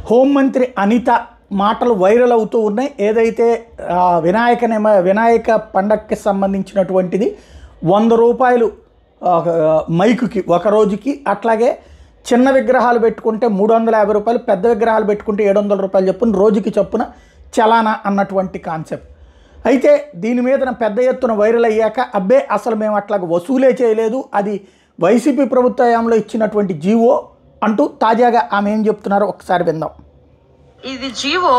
హోంమంత్రి అనిత మాటలు వైరల్ అవుతూ ఉన్నాయి. ఏదైతే వినాయక పండగకి సంబంధించినటువంటిది 100 రూపాయలు మైకుకి ఒక రోజుకి, అట్లాగే చిన్న విగ్రహాలు పెట్టుకుంటే 350 రూపాయలు, పెద్ద విగ్రహాలు పెట్టుకుంటే 700 రూపాయలు చొప్పున రోజుకి చొప్పున చలానా అన్నటువంటి కాన్సెప్ట్. అయితే దీని మీద పెద్ద ఎత్తున వైరల్ అయ్యాక అబ్బే అసలు మేము అట్లాగ వసూలే చేయలేదు, అది వైసీపీ ప్రభుత్వ హయాంలో ఇచ్చినటువంటి జీవో అంటూ తాజాగా ఆమె ఏం చెప్తున్నారో ఒకసారి విందాం. ఇది జీవో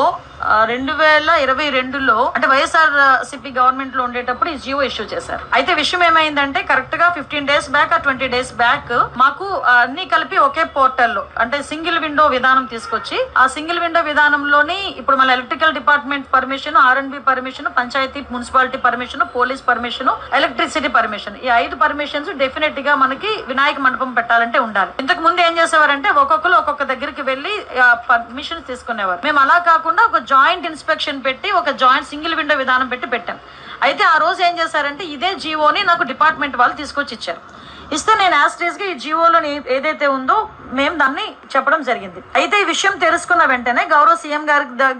2022లో అంటే వైఎస్ఆర్సీపీ గవర్నమెంట్ లో ఉండేటప్పుడు ఈ జీవో ఇష్యూ చేశారు. అయితే విషయం ఏమైందంటే కరెక్ట్ గా 15 డేస్ బ్యాక్ 20 డేస్ బ్యాక్ మాకు అన్ని కలిపి ఒకే పోర్టల్లో అంటే సింగిల్ విండో విధానం తీసుకొచ్చి, ఆ సింగిల్ విండో విధానంలోని ఇప్పుడు మన electrical department permission, R&B permission, panchayat municipality permission, police permission, electricity permission, ఈ 5 పర్మిషన్స్ డెఫినెట్ గా మనకి వినాయక మండపం పెట్టాలంటే ఉండాలి. ఇంతకు ముందు ఏం చేసేవారంటే ఒక్కొక్కరు ఒక్కొక్క దగ్గరికి వెళ్లి పర్మిషన్ తీసుకునేవారు. మేము అలా కాకుండా ఒక జాయింట్ ఇన్స్పెక్షన్ పెట్టి ఒక జాయింట్ సింగిల్ విండో విధానం పెట్టాం. అయితే ఆ రోజు ఏం చేశారంటే ఇదే జీవోని నాకు డిపార్ట్మెంట్ వాళ్ళు తీసుకొచ్చి ఇచ్చారు. ఇస్తే నేను యాస్ట్రీస్ గా ఈ జీవోలోని ఏదైతే ఉందో మేము దాన్ని చెప్పడం జరిగింది. అయితే ఈ విషయం తెలుసుకున్న వెంటనే గౌరవ సీఎం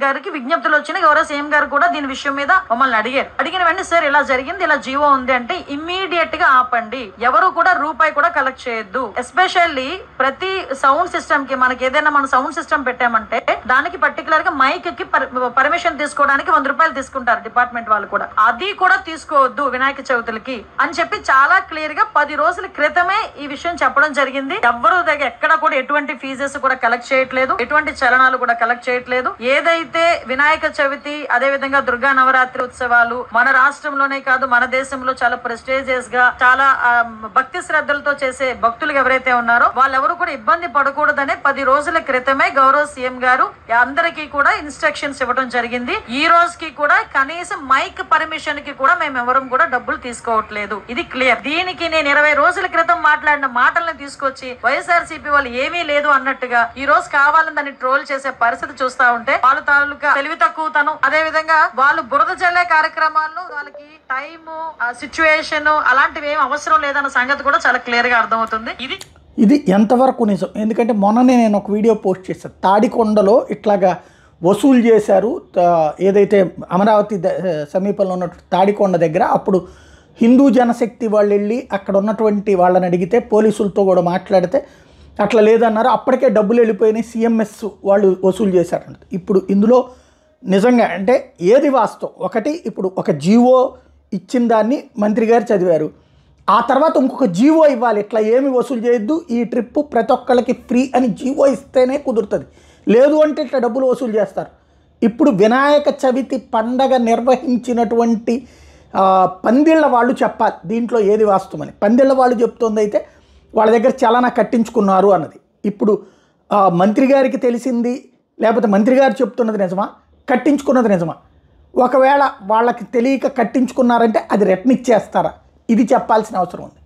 గారికి విజ్ఞప్తులు వచ్చినాయి. గౌరవ సీఎం గారు కూడా దీని విషయం మీద మమ్మల్ని అడిగిన వెంటనే సార్ ఇలా జరిగింది, ఇలా జీవో ఉంది అంటే ఇమ్మీడియట్ గా ఆపండి, ఎవరు కూడా రూపాయి కూడా కలెక్ట్ చేయొద్దు. ఎస్పెషల్లీ ప్రతి సౌండ్ సిస్టమ్ కి మనకి ఏదైనా మన సౌండ్ సిస్టమ్ పెట్టామంటే దానికి పర్టికులర్ గా మైక్ కి పర్మిషన్ తీసుకోవడానికి 100 రూపాయలు తీసుకుంటారు డిపార్ట్మెంట్ వాళ్ళు కూడా, అది కూడా తీసుకోవద్దు వినాయక చవితులకి అని చెప్పి చాలా క్లియర్ గా 10 రోజుల క్రితమే ఈ విషయం చెప్పడం జరిగింది. ఎవరు దగ్గర ఎక్కడ కూడా ఎటువంటి ఫీజెస్ కూడా కలెక్ట్ చేయట్లేదు, ఎటువంటి చలనాలు కూడా కలెక్ట్ చేయట్లేదు. ఏదైతే వినాయక చవితి అదే విధంగా దుర్గా నవరాత్రి ఉత్సవాలు మన రాష్ట్రంలోనే కాదు మన దేశంలో చాలా ప్రెస్టీజియస్ గా చాలా భక్తి శ్రద్ధలతో చేసే భక్తులు ఎవరైతే ఉన్నారో వాళ్ళెవరు కూడా ఇబ్బంది పడకూడదనే 10 రోజుల క్రితమే గౌరవ సీఎం గారు అందరికీ కూడా ఇన్స్ట్రక్షన్స్ ఇవ్వడం జరిగింది. ఈ రోజుకి కూడా కనీసం మైక్ పర్మిషన్ కి కూడా మేము ఎవరం కూడా డబ్బులు తీసుకోవట్లేదు. ఇది క్లియర్. దీనికి నేను 20 రోజుల క్రితం మాట్లాడిన మాటలను తీసుకొచ్చి వైఎస్ఆర్సీపీ వాళ్ళు ఏమీ లేదు అన్నట్టుగా ఈ రోజు కావాలని దాన్ని ట్రోల్ చేసే పరిస్థితి చూస్తా ఉంటే వాళ్ళ తాలూకా తెలివి తక్కువతనం, అదే విధంగా వాళ్ళు బురద జల్లే కార్యక్రమాల్లో వాళ్ళకి టైము సిచ్యువేషన్ అలాంటివి ఏం అవసరం లేదన్న సంగతి కూడా చాలా క్లియర్ గా అర్థమవుతుంది. ఇది ఎంతవరకు నిజం? ఎందుకంటే మొన్ననే నేను ఒక వీడియో పోస్ట్ చేశాను, తాడికొండలో ఇట్లాగా వసూలు చేశారు. ఏదైతే అమరావతి సమీపంలో ఉన్న తాడికొండ దగ్గర అప్పుడు హిందూ జనశక్తి వాళ్ళు వెళ్ళి అక్కడ ఉన్నటువంటి వాళ్ళని అడిగితే పోలీసులతో కూడా మాట్లాడితే అట్లా లేదన్నారు. అప్పటికే డబ్బులు వెళ్ళిపోయినాయి, CMS వాళ్ళు వసూలు చేశారంట. ఇప్పుడు ఇందులో నిజంగా అంటే ఏది వాస్తవం? ఒకటి, ఇప్పుడు ఒక జీవో ఇచ్చిన దాన్ని మంత్రి గారు చదివారు, ఆ తర్వాత ఇంకొక జీవో ఇవ్వాలి, ఇట్లా ఏమి వసూలు చేయొద్దు, ఈ ట్రిప్పు ప్రతి ఒక్కళ్ళకి ఫ్రీ అని జీవో ఇస్తేనే కుదురుతుంది, లేదు అంటే ఇట్లా డబ్బులు వసూలు చేస్తారు. ఇప్పుడు వినాయక చవితి పండగ నిర్వహించినటువంటి పందిళ్ళ వాళ్ళు చెప్పాలి దీంట్లో ఏది వాస్తవమని. పందిళ్ళ వాళ్ళు చెప్తుంది అయితే వాళ్ళ దగ్గర చలానా కట్టించుకున్నారు అన్నది. ఇప్పుడు మంత్రి గారికి తెలిసింది లేకపోతే మంత్రి గారు చెప్తున్నది నిజమా, కట్టించుకున్నది నిజమా? ఒకవేళ వాళ్ళకి తెలియక కట్టించుకున్నారంటే అది రిటర్న్ ఇచ్చేస్తారా? ఇది చెప్పాల్సిన అవసరం ఉంది.